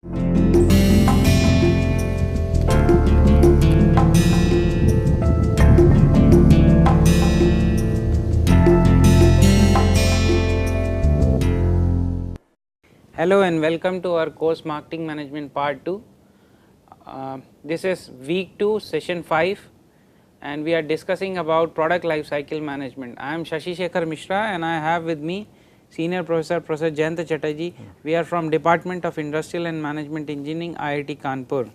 Hello and welcome to our course Marketing Management Part 2. This is week 2 session 5 and we are discussing about product life cycle management. I am Shashi Shekhar Mishra and I have with me Senior Professor Jayanta Chatterjee. We are from Department of Industrial and Management Engineering, IIT Kanpur.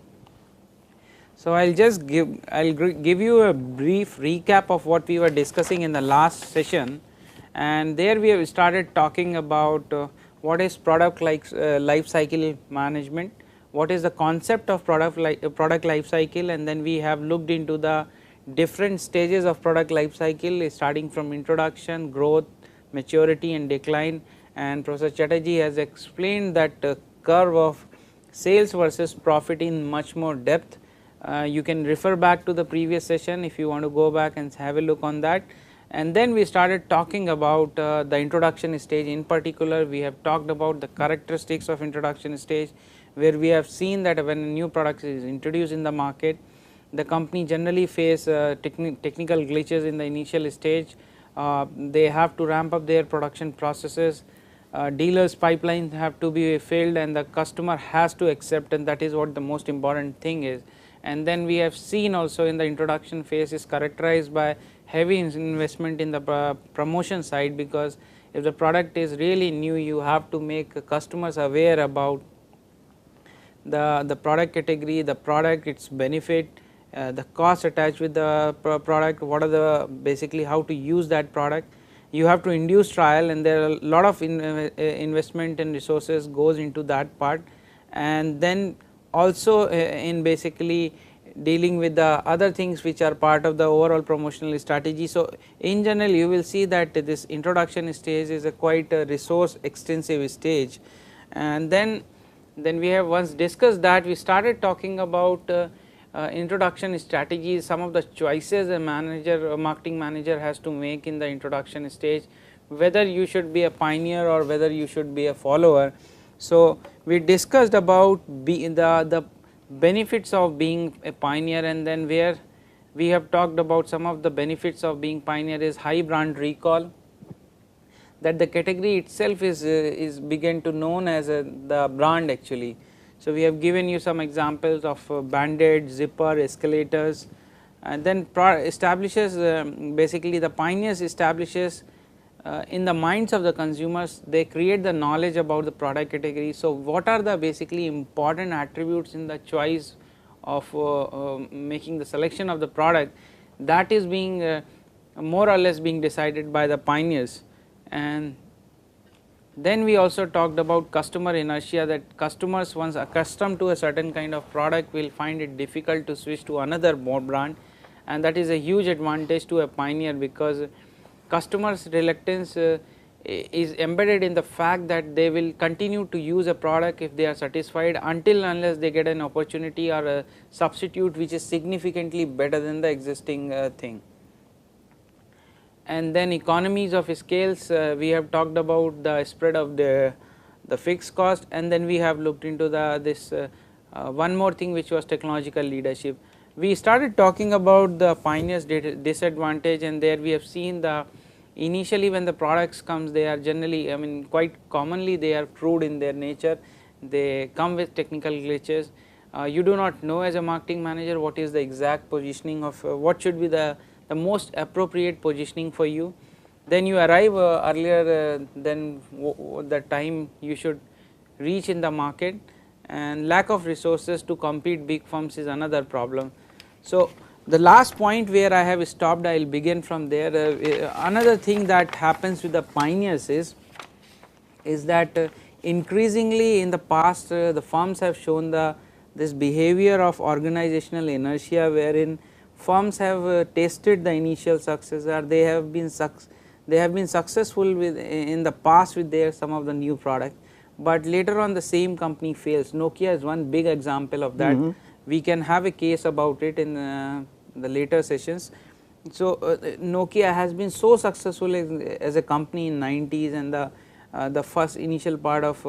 So I'll just give you a brief recap of what we were discussing in the last session, and there we have started talking about what is product life cycle management, what is the concept of product life cycle, and then we have looked into the different stages of product life cycle starting from introduction, growth, maturity and decline, and Professor Chatterjee has explained that curve of sales versus profit in much more depth. You can refer back to the previous session if you want to go back and have a look on that. And then we started talking about the introduction stage. In particular, we have talked about the characteristics of introduction stage, where we have seen that when a new product is introduced in the market, the company generally face technical glitches in the initial stage. They have to ramp up their production processes, dealers pipelines have to be filled, and the customer has to accept, and that is what the most important thing is. And then we have seen also in the introduction phase is characterized by heavy investment in the promotion side, because if the product is really new, you have to make customers aware about the product category, the product, its benefit, the cost attached with the product, what are the basically how to use that product. You have to induce trial, and there are a lot of investment and resources goes into that part. And then also in basically dealing with the other things which are part of the overall promotional strategy. So in general you will see that this introduction stage is a quite a resource extensive stage. And then we have once discussed that, we started talking about introduction strategies, some of the choices a marketing manager has to make in the introduction stage, whether you should be a pioneer or whether you should be a follower. So we discussed about the benefits of being a pioneer, and then where we have talked about some of the benefits of being pioneer is high brand recall, that the category itself is begun to known as the brand actually. So we have given you some examples of Band-Aid, zipper, escalators, and then establishes basically the pioneers establishes in the minds of the consumers, they create the knowledge about the product category. So what are the basically important attributes in the choice of making the selection of the product, that is being more or less being decided by the pioneers. And then we also talked about customer inertia, that customers once accustomed to a certain kind of product will find it difficult to switch to another brand, and that is a huge advantage to a pioneer, because customers reluctance is embedded in the fact that they will continue to use a product if they are satisfied, until unless they get an opportunity or a substitute which is significantly better than the existing thing. And then economies of scales, we have talked about the spread of the fixed cost, and then we have looked into this one more thing, which was technological leadership. We started talking about the pioneers disadvantage, and there we have seen the initially when the products comes, they are generally, I mean quite commonly they are crude in their nature, they come with technical glitches. You do not know as a marketing manager what is the exact positioning of what should be the most appropriate positioning for you. Then you arrive earlier than the time you should reach in the market, and lack of resources to compete big firms is another problem. So the last point where I have stopped, I will begin from there. Another thing that happens with the pioneers is that increasingly in the past the firms have shown this behavior of organizational inertia, wherein firms have tasted the initial success, or they have been successful with in the past with some of the new products, but later on the same company fails. Nokia is one big example of that. We can have a case about it in the later sessions. So Nokia has been so successful as a company in 90s, and the first initial part of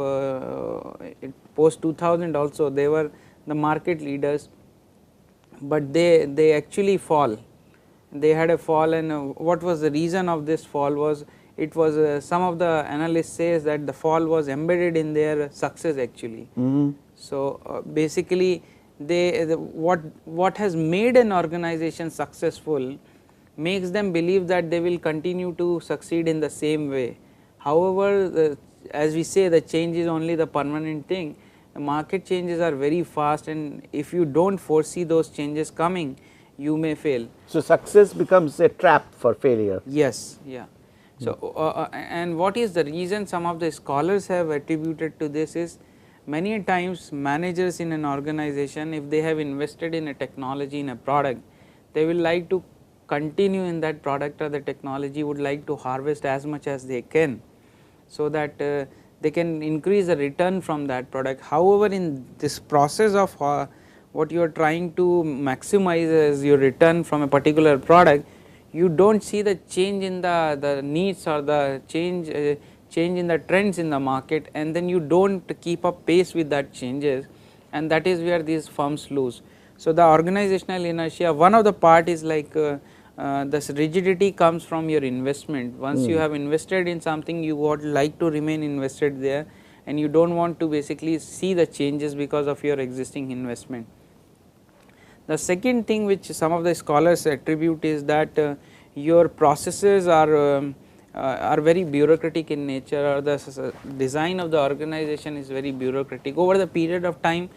post 2000 also they were the market leaders, but they actually fall. They had a fall, and what was the reason of this fall was, it was some of the analysts says that the fall was embedded in their success actually. So basically what has made an organization successful makes them believe that they will continue to succeed in the same way. However, as we say, the change is only the permanent thing. The market changes are very fast, and if you do not foresee those changes coming, you may fail. So, success becomes a trap for failure. Yes, yeah. So, and what is the reason some of the scholars have attributed to this is, many times managers in an organization, if they have invested in a technology, in a product, they will like to continue in that product or the technology, would like to harvest as much as they can, so that they can increase the return from that product. However, in this process of what you are trying to maximize as your return from a particular product, you do not see the change in the needs or the change in the trends in the market, and then you do not keep up pace with that changes, and that is where these firms lose. So, the organizational inertia, one of the part is like this rigidity comes from your investment. Once you have invested in something, you would like to remain invested there, and you do not want to basically see the changes because of your existing investment. The second thing which some of the scholars attribute is that your processes are very bureaucratic in nature, or the design of the organization is very bureaucratic. Over the period of time,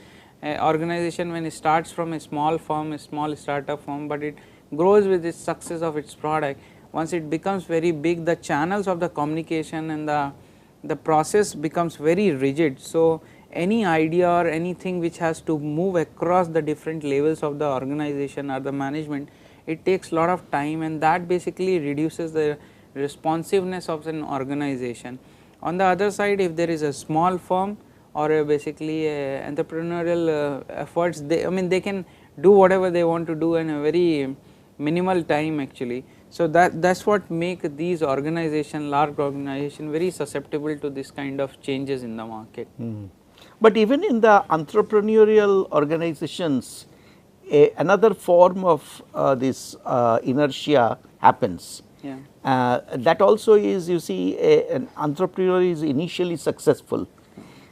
organization, when it starts from a small firm, a small startup firm, but it grows with the success of its product, once it becomes very big, the channels of the communication and the process becomes very rigid. So, any idea or anything which has to move across the different levels of the organization or the management, it takes lot of time, and that basically reduces the responsiveness of an organization. On the other side, if there is a small firm or basically entrepreneurial efforts, they can do whatever they want to do in a very minimal time actually. So, that's what make these organization, large organization, very susceptible to this kind of changes in the market. But even in the entrepreneurial organizations, another form of this inertia happens. Yeah. That also is, you see, an entrepreneur is initially successful,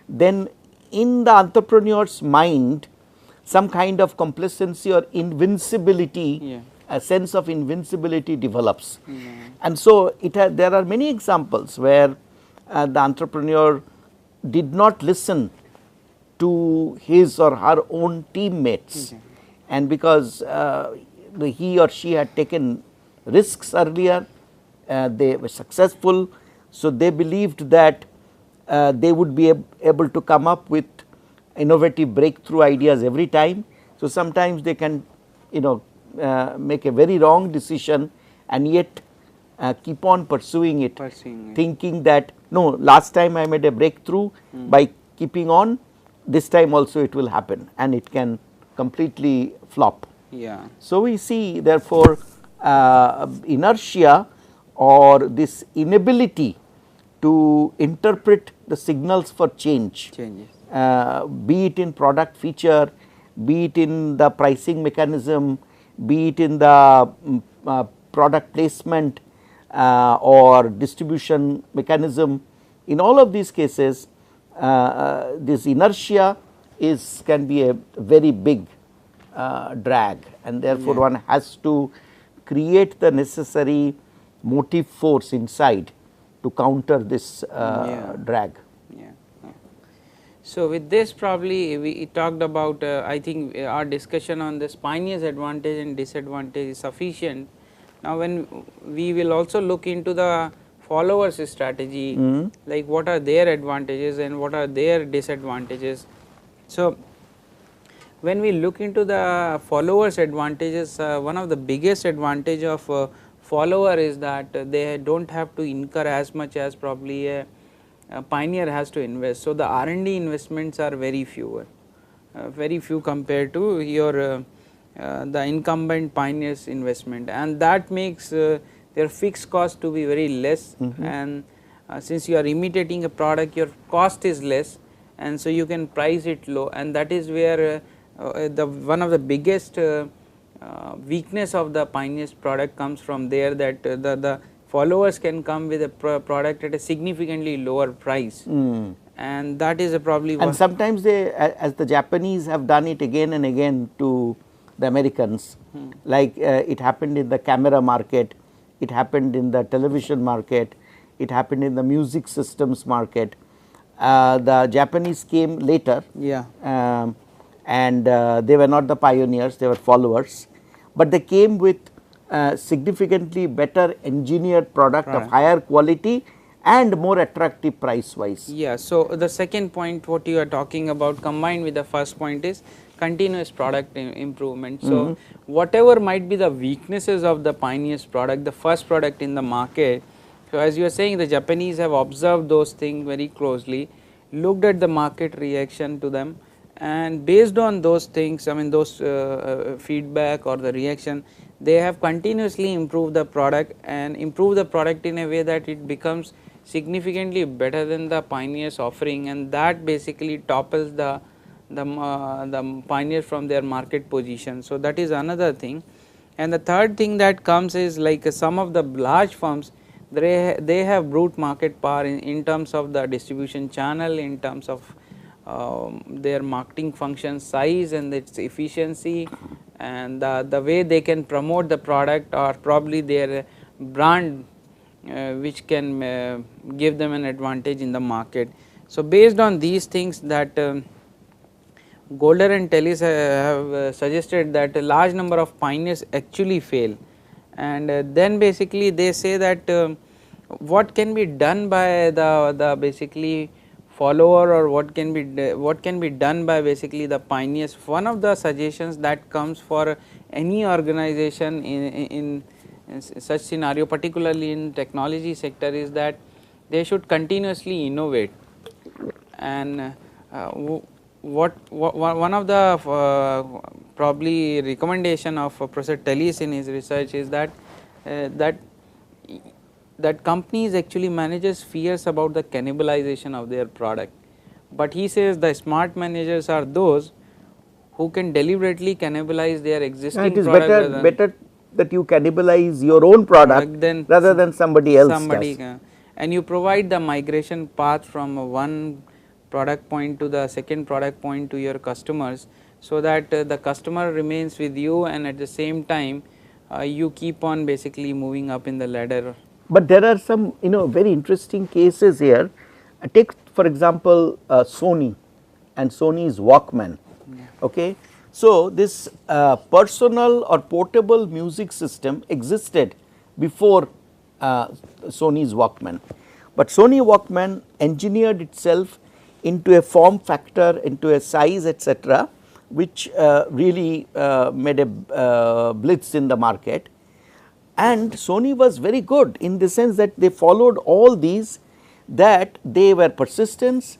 then in the entrepreneur's mind some kind of complacency or invincibility, a sense of invincibility develops. And so there are many examples where the entrepreneur did not listen to his or her own teammates, and because he or she had taken risks earlier, they were successful. So, they believed that they would be able to come up with innovative breakthrough ideas every time. So, sometimes they can make a very wrong decision and yet keep on pursuing it, thinking that no, last time I made a breakthrough, by keeping on, this time also it will happen, and it can completely flop. Yeah. So, we see therefore inertia or this inability to interpret the signals for change, be it in product feature, be it in the pricing mechanism, be it in the product placement or distribution mechanism. In all of these cases, this inertia can be a very big drag, and therefore one has to create the necessary motive force inside to counter this drag. So, with this probably we talked about I think our discussion on this pioneer's advantage and disadvantage is sufficient. Now, when we will also look into the followers strategy, like what are their advantages and what are their disadvantages. So, when we look into the followers advantages, one of the biggest advantage of follower is that they do not have to incur as much as probably a pioneer has to invest. So, the R&D investments are very fewer, very few compared to your the incumbent pioneers investment, and that makes their fixed cost to be very less, and since you are imitating a product, your cost is less, and so you can price it low, and that is where the one of the biggest weakness of the Pioneer's product comes from there, that the followers can come with a product at a significantly lower price, and that is probably and sometimes they, as the Japanese have done it again and again to the Americans, like it happened in the camera market, it happened in the television market, it happened in the music systems market. The Japanese came later, yeah, and they were not the pioneers, they were followers, but they came with significantly better engineered product of higher quality and more attractive price wise. Yeah. So, the second point what you are talking about combined with the first point is continuous product improvement. So, whatever might be the weaknesses of the Pioneer's product, the first product in the market, so as you are saying, the Japanese have observed those things very closely, looked at the market reaction to them, and based on those things, I mean those feedback or the reaction, they have continuously improved the product and improved the product in a way that it becomes significantly better than the Pioneer's offering, and that basically topples the Pioneer from their market position. So, that is another thing. And the third thing that comes is like some of the large firms, they have brute market power in terms of the distribution channel, in terms of their marketing function size and its efficiency, and the way they can promote the product, or probably their brand which can give them an advantage in the market. So, based on these things, that Golder and Tellis have suggested that a large number of pioneers actually fail, and then basically they say that what can be done by the basically follower, or what can be done by basically the pioneers. One of the suggestions that comes for any organization in such scenario, particularly in technology sector, is that they should continuously innovate. And one of the probably recommendation of Professor Tellis in his research is that that companies actually manages fears about the cannibalization of their product, but he says the smart managers are those who can deliberately cannibalize their existing it is product. better that you cannibalize your own product rather than somebody else does. And you provide the migration path from one product point to the second product point to your customers, so that the customer remains with you, and at the same time you keep on basically moving up in the ladder. But there are some very interesting cases here. Take for example Sony and Sony's Walkman. Okay. So, this personal or portable music system existed before Sony's Walkman, but Sony Walkman engineered itself into a form factor, into a size, etc., which really made a blitz in the market. And Sony was very good in the sense that they followed all these, that they were persistent.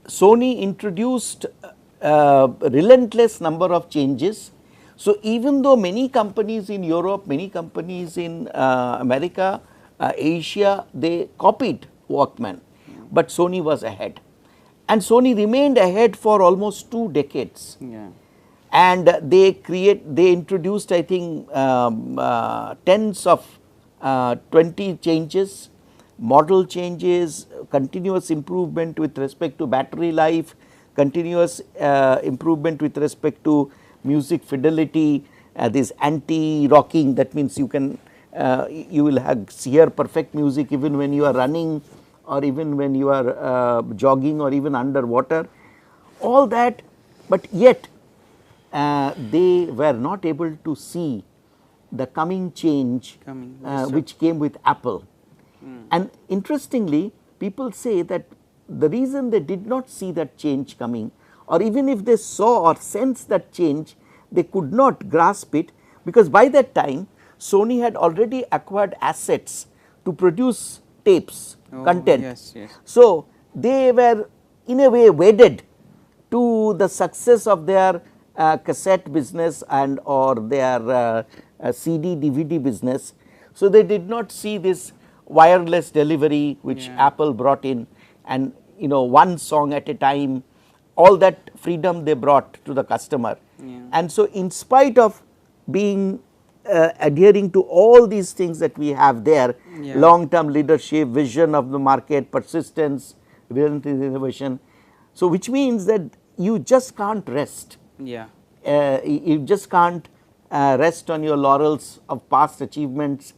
Sony introduced relentless number of changes. So, even though many companies in Europe, many companies in America, Asia, they copied Walkman, but Sony was ahead, and Sony remained ahead for almost 2 decades. And they introduced, I think, tens of 20 changes, model changes, continuous improvement with respect to battery life, continuous improvement with respect to music fidelity, this anti-rocking, that means you will hear perfect music even when you are running, or even when you are jogging, or even underwater, all that, but yet they were not able to see the coming change which came with Apple. And interestingly, people say that the reason they did not see that change coming, or even if they saw or sensed that change, they could not grasp it, because by that time Sony had already acquired assets to produce tapes, content. So, they were in a way wedded to the success of their cassette business and or their CD DVD business. So, they did not see this wireless delivery which Apple brought in, and one song at a time, all that freedom they brought to the customer. And so in spite of being adhering to all these things that we have there, long term leadership, vision of the market, persistence, relentless innovation. So which means that you just can't rest. You just can't rest on your laurels of past achievements.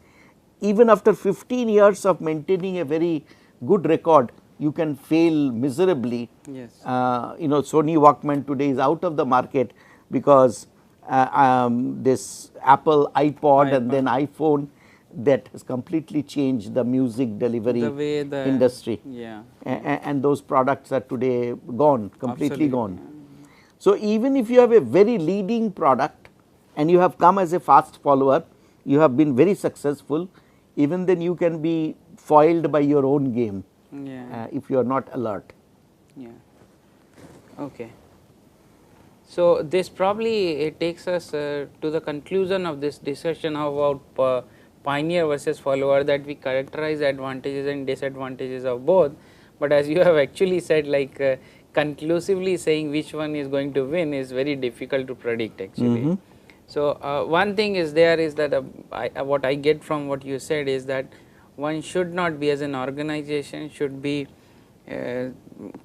Even after 15 years of maintaining a very good record, you can fail miserably. Sony Walkman today is out of the market because this Apple iPod and then iPhone that has completely changed the music delivery industry. And those products are today gone, completely gone. So even if you have a very leading product and you have come as a fast follower, you have been very successful, even then you can be foiled by your own game if you are not alert. Okay. So this probably takes us to the conclusion of this discussion about pioneer versus follower, that we characterize advantages and disadvantages of both, but as you have actually said, like conclusively saying which one is going to win is very difficult to predict actually. So one thing is there is that what I get from what you said is that one should not be, as an organization, should be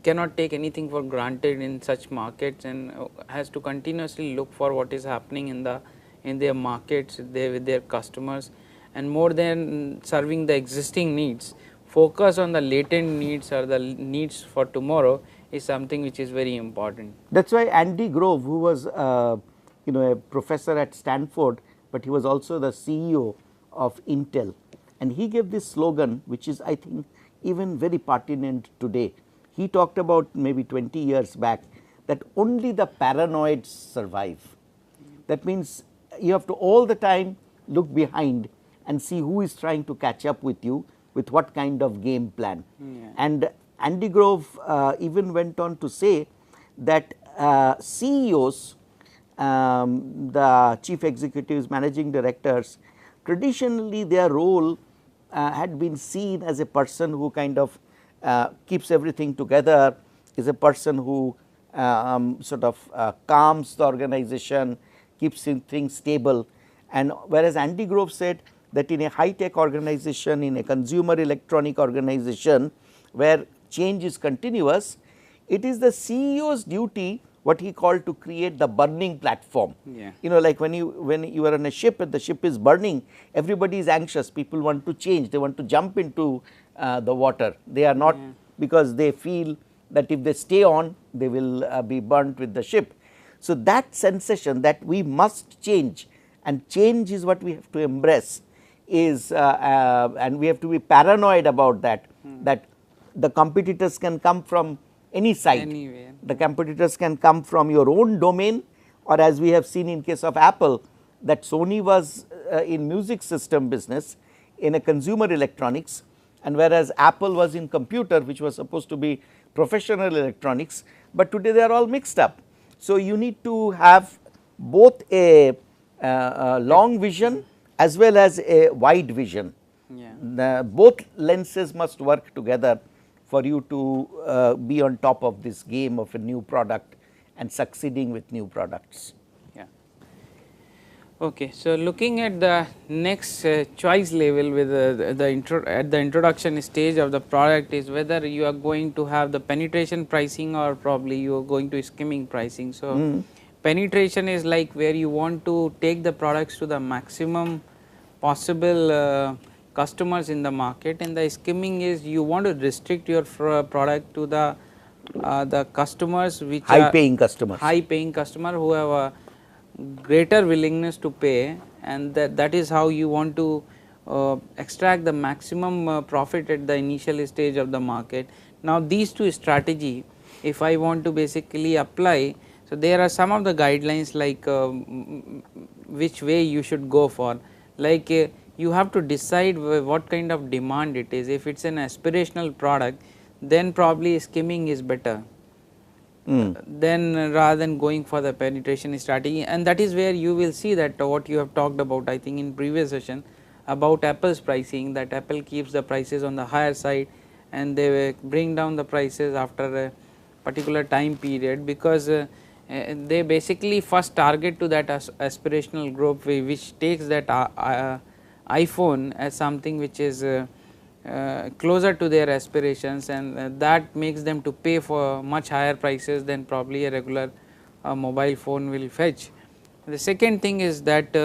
cannot take anything for granted in such markets, and has to continuously look for what is happening in their markets with their customers, and more than serving the existing needs, focus on the latent needs or the needs for tomorrow is something which is very important. That's why Andy Grove, who was a professor at Stanford, but he was also the CEO of Intel, and he gave this slogan which is, I think, even very pertinent today. He talked about maybe 20 years back that only the paranoids survive. That means you have to all the time look behind and see who is trying to catch up with you with what kind of game plan. And Andy Grove even went on to say that CEOs, the chief executives, managing directors, traditionally their role had been seen as a person who kind of keeps everything together, is a person who sort of calms the organization, keeps things stable. And whereas Andy Grove said that in a high tech organization, in a consumer electronic organization where change is continuous, it is the CEO's duty, what he called, to create the burning platform. Like when you are on a ship and the ship is burning, everybody is anxious, people want to change, they want to jump into the water. They are not, because they feel that if they stay on, they will be burnt with the ship. So that sensation that we must change, and change is what we have to embrace, is and we have to be paranoid about that, that the competitors can come from any side. Anywhere. The competitors can come from your own domain, or as we have seen in case of Apple, that Sony was in music system business, in a consumer electronics, and whereas Apple was in computer, which was supposed to be professional electronics, but today they are all mixed up. So you need to have both a long vision as well as a wide vision. Both lenses must work together for you to be on top of this game of a new product and succeeding with new products. Okay, so looking at the next choice level with at the introduction stage of the product is whether you are going to have the penetration pricing or probably you are going to skimming pricing. So penetration is like where you want to take the products to the maximum possible customers in the market, and the skimming is you want to restrict your product to the customers which high paying customer who have a greater willingness to pay, and that is how you want to extract the maximum profit at the initial stage of the market. Now these two strategy, if I want to basically apply, so there are some of the guidelines like which way you should go for, like you have to decide what kind of demand it is. If it is an aspirational product, then probably skimming is better. Then rather than going for the penetration strategy, and that is where you will see that what you have talked about, I think in previous session, about Apple's pricing, that Apple keeps the prices on the higher side and they bring down the prices after a particular time period, because they basically first target to that aspirational group which takes that iPhone as something which is closer to their aspirations, and that makes them to pay for much higher prices than probably a regular mobile phone will fetch. The second thing is that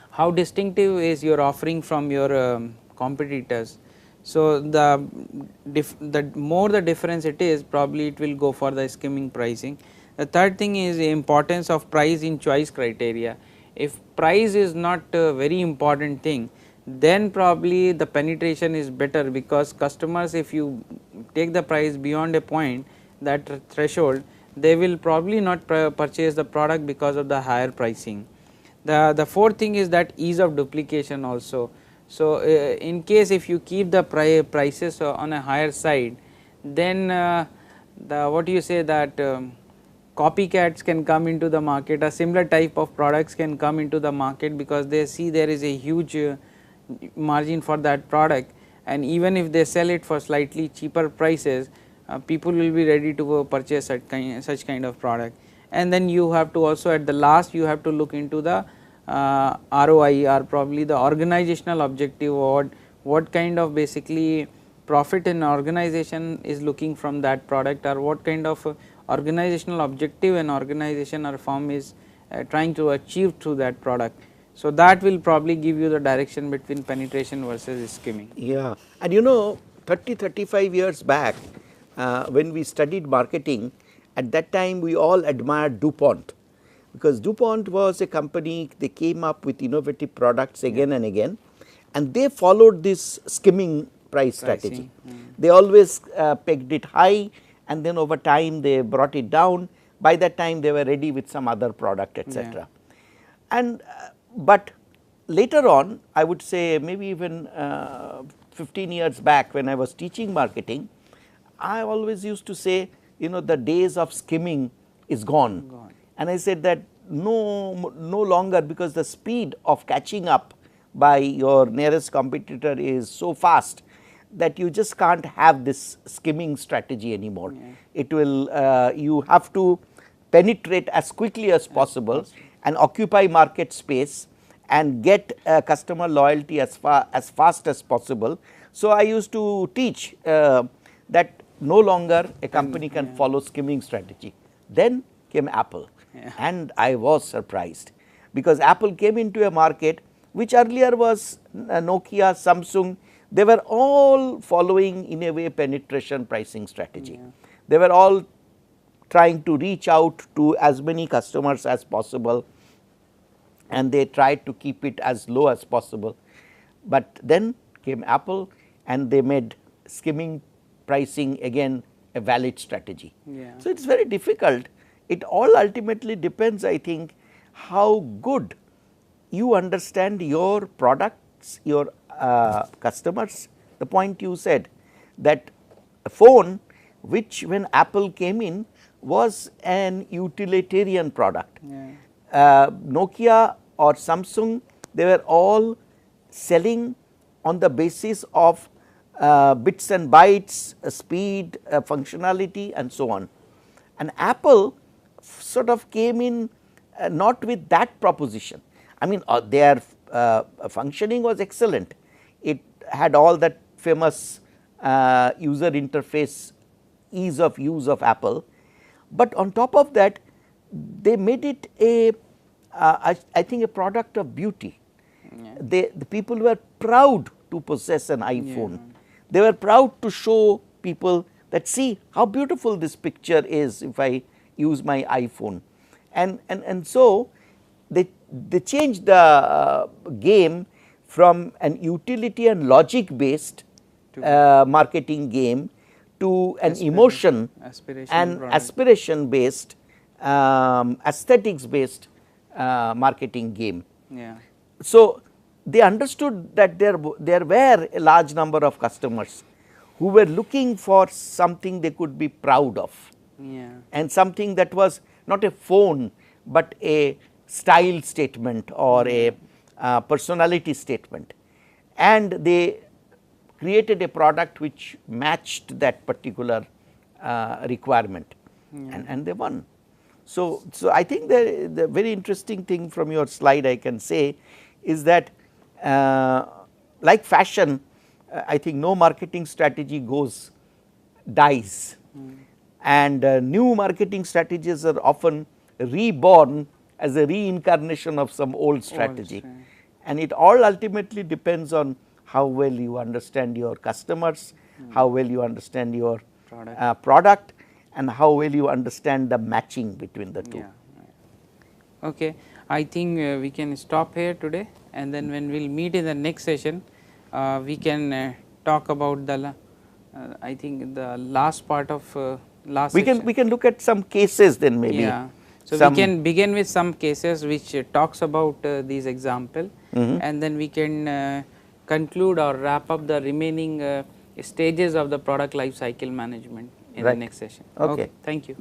how distinctive is your offering from your competitors. So, the more the difference it is, probably it will go for the skimming pricing. The third thing is the importance of price in choice criteria. If price is not a very important thing, then probably the penetration is better, because customers, if you take the price beyond a point, that threshold, they will probably not purchase the product because of the higher pricing. The fourth thing is that ease of duplication also. So, in case if you keep the prices on a higher side, then the what you say that copycats can come into the market, a similar type of products can come into the market, because they see there is a huge margin for that product, and even if they sell it for slightly cheaper prices, people will be ready to purchase such kind of product. And then you have to also, at the last, you have to look into the ROI, or probably the organizational objective, or what kind of basically profit an organization is looking from that product, or what kind of organizational objective an organization or firm is trying to achieve through that product. So, that will probably give you the direction between penetration versus skimming. Yeah, and you know, 35 years back, when we studied marketing, at that time we all admired DuPont, because DuPont was a company, they came up with innovative products again and again, and they followed this skimming price strategy. They always pegged it high, and then over time they brought it down. By that time they were ready with some other product, etc. And but later on, I would say maybe even 15 years back, when I was teaching marketing, I always used to say, you know, the days of skimming is gone. And I said that no longer, because the speed of catching up by your nearest competitor is so fast that you just can't have this skimming strategy anymore. It will you have to penetrate as quickly as possible and occupy market space and get customer loyalty as fast as possible. So, I used to teach that no longer a company can follow skimming strategy. Then came Apple, and I was surprised, because Apple came into a market which earlier was Nokia, Samsung. They were all following in a way penetration pricing strategy. They were all trying to reach out to as many customers as possible, and they tried to keep it as low as possible. But then came Apple, and they made skimming pricing again a valid strategy. So, it is very difficult. It all ultimately depends, I think, how good you understand your products, your customers. The point you said, that a phone which when Apple came in was an utilitarian product. Nokia or Samsung, they were all selling on the basis of bits and bytes, speed, functionality, and so on. And Apple sort of came in not with that proposition. I mean, their functioning was excellent. It had all that famous user interface, ease of use of Apple, but on top of that, they made it a I think a product of beauty. The people were proud to possess an iPhone. They were proud to show people that, see how beautiful this picture is if I use my iPhone. And so, they changed the game from an utility and logic based marketing game to an emotion and aspiration based, aesthetics based marketing game. So, they understood that there were a large number of customers who were looking for something they could be proud of, and something that was not a phone, but a style statement or a personality statement. And they created a product which matched that particular requirement, and they won. So I think the very interesting thing from your slide I can say is that like fashion, I think no marketing strategy dies, and new marketing strategies are often reborn as a reincarnation of some old strategy, and it all ultimately depends on how well you understand your customers, how well you understand your product, and how well you understand the matching between the two. Yeah. Okay, I think we can stop here today, and then when we will meet in the next session, we can talk about the I think the last part of last session. We can look at some cases then maybe. Yeah. So, we can begin with some cases which talks about these example, and then we can conclude or wrap up the remaining stages of the product life cycle management in the next session. Okay. Thank you.